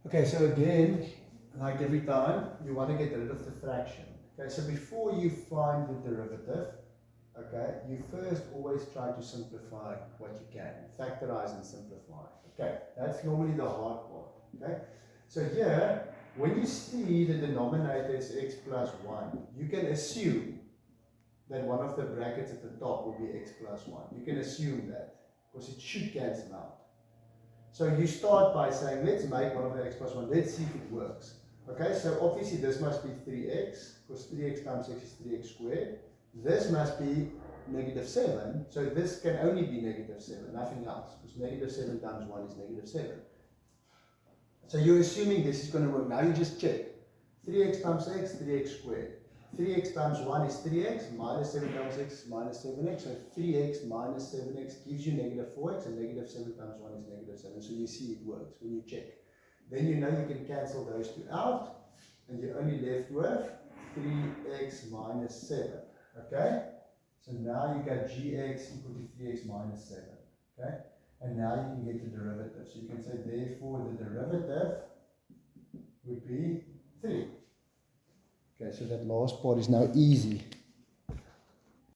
Okay, so again, like every time, you want to get rid of the fraction. Okay, so before you find the derivative, okay, you first always try to simplify what you can. Factorize and simplify. Okay, that's normally the hard part. Okay, so here, when you see the denominator is x plus 1, you can assume that one of the brackets at the top will be x plus 1. You can assume that, because it should cancel out. So you start by saying, let's make one of the x plus 1. Let's see if it works. Okay, so obviously this must be 3x, because 3x times x is 3x squared. This must be negative 7, so this can only be negative 7, nothing else, because negative 7 times 1 is negative 7. So you're assuming this is going to work. Now you just check. 3x times x, 3x squared. 3x times 1 is 3x, minus 7 times x is minus 7x, so 3x minus 7x gives you negative 4x, and negative 7 times 1 is negative 7, so you see it works when you check. Then you know you can cancel those two out, and you're only left with 3x minus 7, okay? So now you got gx equal to 3x minus 7, okay? And now you can get the derivative, so you can say therefore the derivative would be 3. Okay, so that last part is now easy.